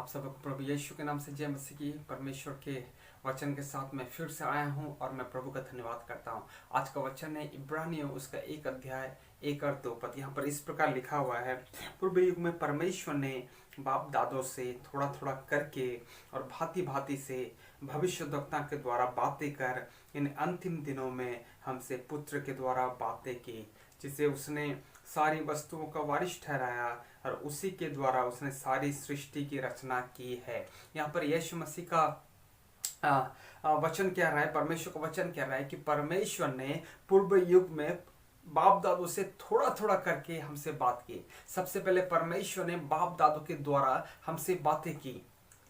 आप सबको प्रभु यीशु के नाम से जय मसीह की। परमेश्वर के वचन के साथ मैं फिर से आया हूं और मैं प्रभु का धन्यवाद करता हूं। आज का वचन है इब्रानियों उसका 1 अध्याय 1 और 2 पद। यहाँ पर इस प्रकार लिखा हुआ है, पूर्व युग में परमेश्वर ने बाप दादों से थोड़ा थोड़ा करके और भांति भांति से भविष्यद्वक्ता के द्वारा बातें कर इन अंतिम दिनों में हमसे पुत्र के द्वारा बातें की, जिसे उसने सारी वस्तुओं का वारिस ठहराया और उसी के द्वारा उसने सारी सृष्टि की रचना की है। यहाँ पर यीशु मसीह का वचन कह रहा है, परमेश्वर का वचन कह रहा है कि परमेश्वर ने पूर्व युग में बाप दादों से थोड़ा थोड़ा करके हमसे बात की। सबसे पहले परमेश्वर ने बाप दादों के द्वारा हमसे बातें की।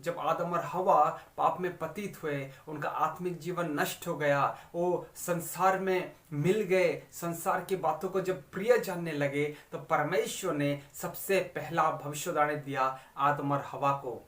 जब आदम और हवा पाप में पतित हुए, उनका आत्मिक जीवन नष्ट हो गया, वो संसार में मिल गए, संसार की बातों को जब प्रिय जानने लगे, तो परमेश्वर ने सबसे पहला भविष्यवाणी दिया आदम और हवा को।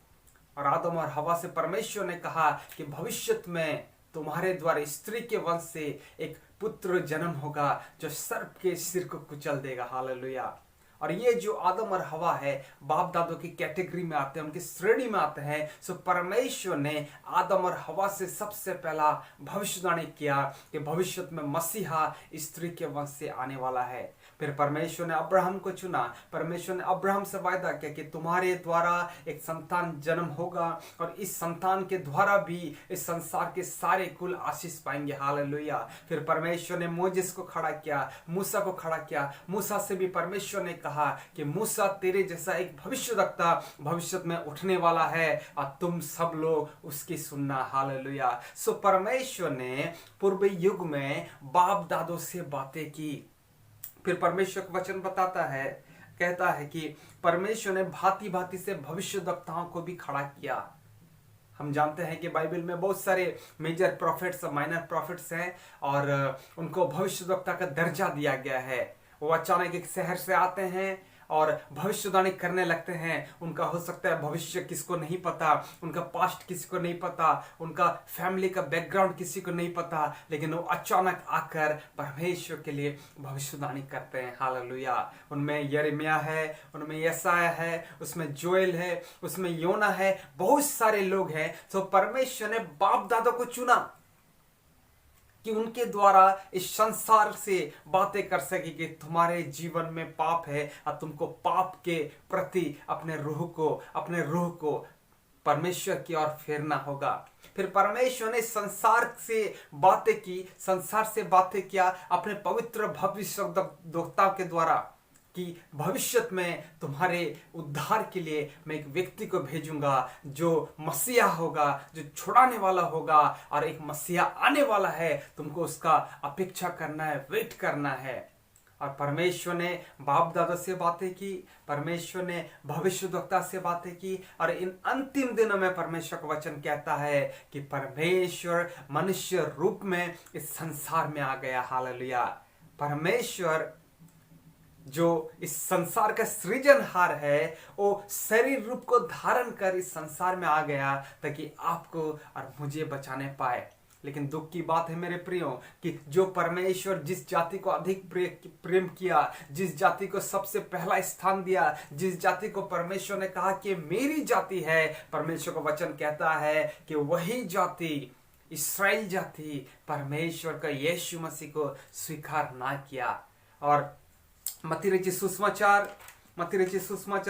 और आदम और हवा से परमेश्वर ने कहा कि भविष्य में तुम्हारे द्वारा स्त्री के वंश से एक पुत्र जन्म होगा जो सर्प के सिर को कुचल देगा। हालेलुया। और ये जो आदम और हवा है, बाप दादों की कैटेगरी में आते हैं, उनकी श्रेणी में आते हैं। सो परमेश्वर ने आदम और हवा से सबसे पहला भविष्यवाणी किया कि भविष्य में मसीहा स्त्री के वंश से आने वाला है। फिर परमेश्वर ने अब्राहम को चुना। परमेश्वर ने अब्राहम से वायदा किया कि तुम्हारे द्वारा एक संतान जन्म होगा और इस संतान के द्वारा भी इस संसार के सारे कुल आशीष पाएंगे। हालेलुया। फिर परमेश्वर ने मोजेस को खड़ा किया, मूसा को खड़ा किया। मूसा से भी परमेश्वर ने कहा कि मूसा तेरे जैसा एक भविष्यद्वक्ता भविष्य में उठने वाला है और तुम सब लोग उसकी सुनना। हालेलुया। सो परमेश्वर ने पूर्व युग में बाप दादों से बातें की। फिर परमेश्वर का वचन बताता है, कहता है कि परमेश्वर ने भांति भांति से भविष्यद्वक्ताओं को भी खड़ा किया। हम जानते हैं कि बाइबल में बहुत सारे मेजर प्रॉफिट्स और माइनर प्रॉफिट्स हैं और उनको भविष्यद्वक्ता का दर्जा दिया गया है। वो अचानक एक शहर से आते हैं और भविष्यवाणी करने लगते हैं। उनका हो सकता है भविष्य किसको नहीं पता, उनका पास्ट किसी को नहीं पता, उनका फैमिली का बैकग्राउंड किसी को नहीं पता, लेकिन वो अचानक आकर परमेश्वर के लिए भविष्यवाणी करते हैं। हालेलुया। उनमें यिर्मयाह है, उनमें यशायाह है, उसमें जोएल है, उसमें योना है, बहुत सारे लोग हैं। तो परमेश्वर ने बाप दादा को चुना कि उनके द्वारा इस संसार से बातें कर सके कि तुम्हारे जीवन में पाप है और तुमको पाप के प्रति अपने रूह को परमेश्वर की ओर फेरना होगा। फिर परमेश्वर ने संसार से बातें की, संसार से बातें किया अपने पवित्र भविष्यद्वक्ता के द्वारा कि भविष्य में तुम्हारे उद्धार के लिए मैं एक व्यक्ति को भेजूंगा जो मसीहा होगा, जो छुड़ाने वाला होगा, और एक मसीहा आने वाला है। तुमको उसका अपेक्षा करना है, वेट करना है। और परमेश्वर ने बाप दादा से बातें की, परमेश्वर ने भविष्यद्वक्ता से बातें की, और इन अंतिम दिनों में परमेश्वर का वचन कहता है कि परमेश्वर मनुष्य रूप में इस संसार में आ गया। हालेलुया। परमेश्वर जो इस संसार का सृजनहार है, वो शरीर रूप को धारण कर इस संसार में आ गया ताकि आपको और मुझे बचाने पाए। लेकिन दुख की बात है मेरे प्रियो कि जो परमेश्वर जिस जाति को अधिक प्रेम किया, जिस जाति को सबसे पहला स्थान दिया, जिस जाति को परमेश्वर ने कहा कि मेरी जाति है, परमेश्वर का वचन कहता है कि वही जाति, इस्राएल जाति, परमेश्वर का यीशु मसीह को स्वीकार ना किया। और मत्ती रचित सुसमाचार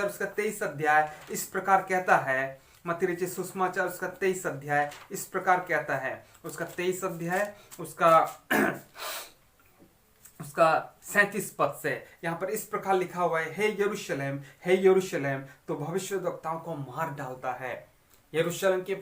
उसका 23 अध्याय इस प्रकार कहता है। मत्ती रचित सुसमाचार उसका 23 अध्याय इस प्रकार कहता है, उसका 23 अध्याय उसका 37 पद से यहाँ पर इस प्रकार लिखा हुआ है, हे यरूशलेम तो भविष्यद्वक्ताओं को मार डालता है। यरूशलेम के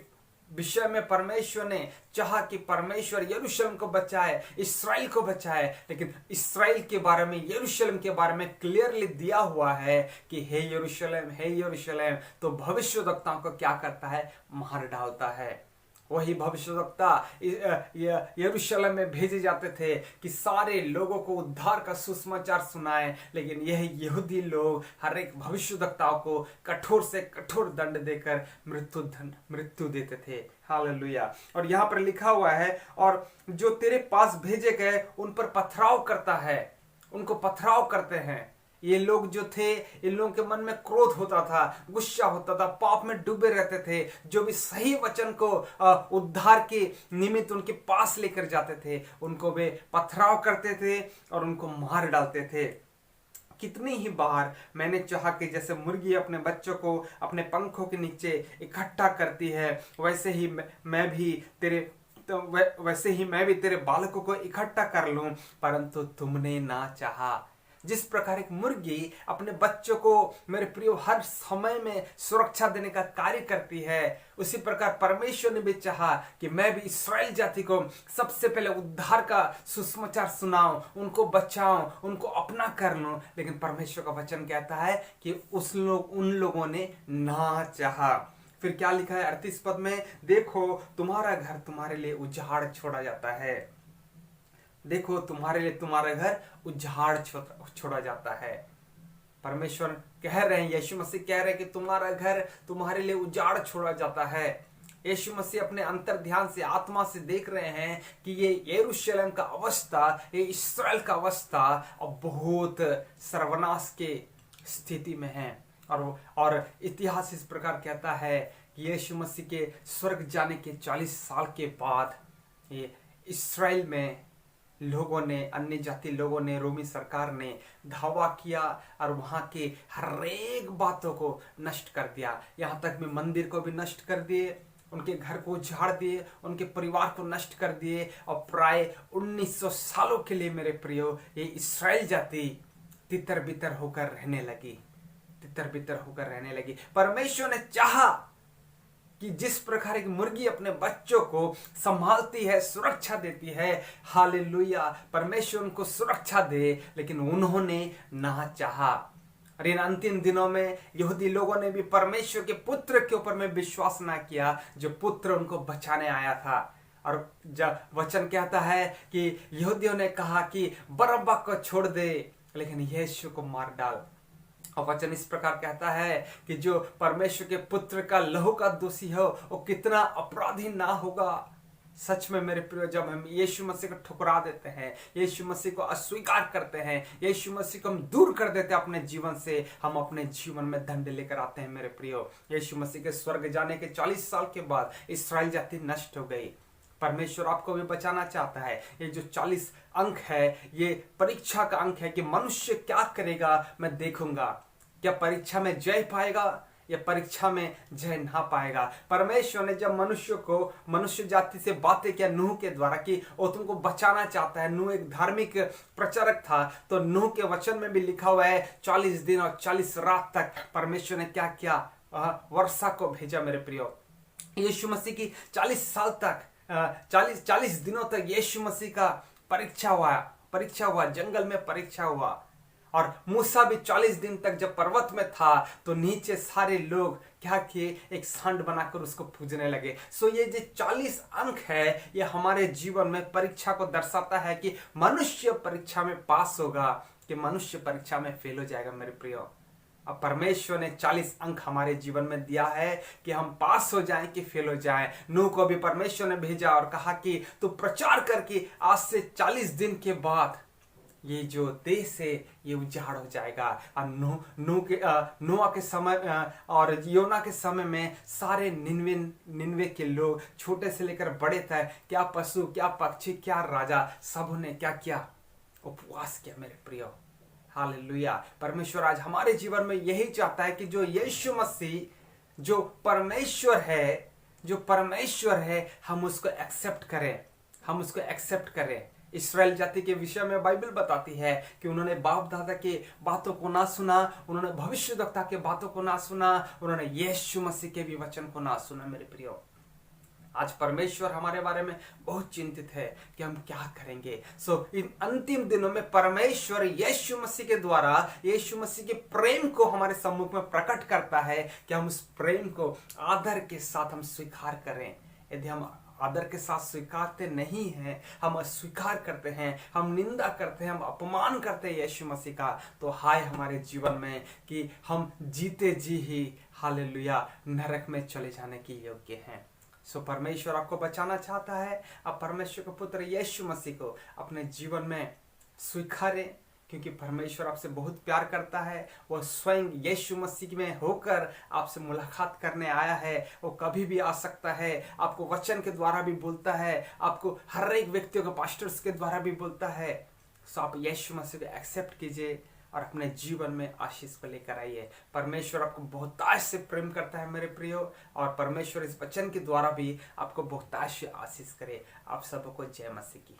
विषय में परमेश्वर ने चाहा कि परमेश्वर यरूशलेम को बचाए, इस्राएल को बचाए, लेकिन इस्राएल के बारे में, यरूशलेम के बारे में क्लियरली दिया हुआ है कि हे यरूशलेम तो भविष्यद्वक्ताओं को क्या करता है, मार डालता है। वही भविष्यद्वक्ता यरूशलेम में भेजे जाते थे कि सारे लोगों को उद्धार का सुसमाचार सुनाए, लेकिन यह यहूदी लोग हर एक भविष्यद्वक्ताओं को कठोर से कठोर दंड देकर मृत्यु देते थे। हालेलुया। और यहाँ पर लिखा हुआ है, और जो तेरे पास भेजे गए उन पर पथराव करता है, उनको पथराव करते हैं। ये लोग जो थे, इन लोगों के मन में क्रोध होता था, गुस्सा होता था, पाप में डूबे रहते थे। जो भी सही वचन को उद्धार के निमित्त उनके पास लेकर जाते थे, उनको वे पथराव करते थे और उनको मार डालते थे। कितनी ही बार मैंने चाहा कि जैसे मुर्गी अपने बच्चों को अपने पंखों के नीचे इकट्ठा करती है, वैसे ही मैं भी तेरे बालकों को इकट्ठा कर लूं, परंतु तुमने ना चाहा। जिस प्रकार एक मुर्गी अपने बच्चों को, मेरे प्रियो, हर समय में सुरक्षा देने का कार्य करती है, उसी प्रकार परमेश्वर ने भी चाहा कि मैं भी इस्राएल जाति को सबसे पहले उद्धार का सुसमाचार सुनाऊं, उनको बचाऊं, उनको अपना कर लूं। लेकिन परमेश्वर का वचन कहता है कि उन लोगों ने ना चाहा। फिर क्या लिखा है 38 पद में, देखो तुम्हारा घर तुम्हारे लिए उजाड़ छोड़ा जाता है। देखो तुम्हारे लिए तुम्हारा घर उजाड़ छोड़ा जाता है। परमेश्वर कह रहे हैं, यीशु मसीह कह रहे हैं कि तुम्हारा घर तुम्हारे लिए उजाड़ छोड़ा जाता है। यीशु मसीह अपने अंतर ध्यान से, आत्मा से देख रहे हैं कि ये यरूशलेम का अवस्था, ये इस्राएल का अवस्था अब बहुत सर्वनाश के स्थिति में है। और इतिहास इस प्रकार कहता है कि यीशु मसीह के स्वर्ग जाने के 40 साल के बाद ये इस्राएल में लोगों ने, अन्य जाति लोगों ने, रोमी सरकार ने धावा किया और वहां के हर एक बातों को नष्ट कर दिया। यहां तक में मंदिर को भी नष्ट कर दिए, उनके घर को उजाड़ दिए, उनके परिवार को नष्ट कर दिए। और प्राय 1900 सालों के लिए मेरे प्रियो ये इस्राएल जाति तितर बितर होकर रहने लगी, तितर बितर होकर रहने लगी। परमेश्वर ने चाहा कि जिस प्रकार एक मुर्गी अपने बच्चों को संभालती है, सुरक्षा देती है, हालेलुया, परमेश्वर उनको सुरक्षा दे, लेकिन उन्होंने ना चाहा। और इन अंतिम दिनों में यहूदी लोगों ने भी परमेश्वर के पुत्र के ऊपर में विश्वास ना किया, जो पुत्र उनको बचाने आया था। और जब वचन कहता है कि यहूदियों ने कहा कि बरअब्बा को छोड़ दे, लेकिन यीशु को मार डाल। और वचन इस प्रकार कहता है कि जो परमेश्वर के पुत्र का लहू का दोषी हो, वो कितना अपराधी ना होगा। सच में मेरे प्रिय, जब हम यीशु मसीह को ठुकरा देते हैं, यीशु मसीह को अस्वीकार करते हैं, यीशु मसीह को हम दूर कर देते हैं अपने जीवन से, हम अपने जीवन में दंड लेकर आते हैं। मेरे प्रियो, यीशु मसीह के स्वर्ग जाने के 40 साल के बाद इस्राएल जाति नष्ट हो गई। परमेश्वर आपको भी बचाना चाहता है। ये जो 40 अंक है, ये परीक्षा का अंक है कि मनुष्य क्या करेगा मैं देखूंगा। क्या परीक्षा में जय पाएगा या परीक्षा में जय ना पाएगा। परमेश्वर ने जब मनुष्य जाति से बातें किया नूह के द्वारा कि वो तुमको बचाना चाहता है। नूह एक धार्मिक प्रचारक था, तो नूह के वचन में भी लिखा हुआ है 40 दिन और 40 रात तक परमेश्वर ने क्या किया, वर्षा को भेजा। मेरे प्रियो, यीशु मसीह की 40 साल तक 40 दिनों तक यीशु मसीह का परीक्षा हुआ, जंगल में परीक्षा हुआ। और मूसा भी 40 दिन तक जब पर्वत में था, तो नीचे सारे लोग क्या किए, एक सांड बनाकर उसको पूजने लगे। सो ये जो 40 अंक है, ये हमारे जीवन में परीक्षा को दर्शाता है कि मनुष्य परीक्षा में पास होगा कि मनुष्य परीक्षा में फेल हो जाएगा। मेरे प्रियो, अब परमेश्वर ने 40 अंक हमारे जीवन में दिया है कि हम पास हो जाएं कि फेल हो जाएं। नूह को भी परमेश्वर ने भेजा और कहा कि तू प्रचार करके आज से 40 दिन के बाद ये जो देश है ये उजाड़ हो जाएगा। और नोआ के समय और योना के समय में सारे निन्वे के लोग, छोटे से लेकर बड़े तक, क्या पशु, क्या पक्षी, क्या राजा, सब ने क्या किया, उपवास किया। मेरे प्रियो, हालेलुया। परमेश्वर आज हमारे जीवन में यही चाहता है कि जो यीशु मसीह जो परमेश्वर है, हम उसको एक्सेप्ट करें। इस्राएल जाति के विषय में बाइबल बताती है कि उन्होंने बाप दादा के बातों को ना सुना, उन्होंने भविष्यद्वक्ता के बातों को ना सुना, उन्होंने यीशु मसीह के भी वचन को ना सुना। मेरे प्रियो, आज परमेश्वर हमारे बारे में बहुत चिंतित है कि हम क्या करेंगे। इन अंतिम दिनों में परमेश्वर यीशु मसीह के द्वारा यीशु मसीह के प्रेम को हमारे सम्मुख में प्रकट करता है कि हम उस प्रेम को आदर के साथ हम स्वीकार करें। यदि हम आदर के साथ स्वीकारते नहीं हैं, हम अस्वीकार करते हैं, हम निंदा करते हैं, हम अपमान करते हैं यीशु मसीह का, तो हाय हमारे जीवन में कि हम जीते जी ही हालेलुया नरक में चले जाने के योग्य हैं। परमेश्वर आपको बचाना चाहता है। आप परमेश्वर के पुत्र यीशु मसीह को अपने जीवन में स्वीकारें, क्योंकि परमेश्वर आपसे बहुत प्यार करता है। वो स्वयं यीशु मसीह में होकर आपसे मुलाकात करने आया है। वो कभी भी आ सकता है, आपको वचन के द्वारा भी बोलता है, आपको हर एक व्यक्तियों के पास्टर्स के द्वारा भी बोलता है। सो आप यीशु मसीह को एक्सेप्ट कीजिए और अपने जीवन में आशीष को लेकर आइए। परमेश्वर आपको बहुतायत से प्रेम करता है मेरे प्रियो, और परमेश्वर इस वचन के द्वारा भी आपको बहुतायत से आशीष करे। आप सबको जय मसीह की।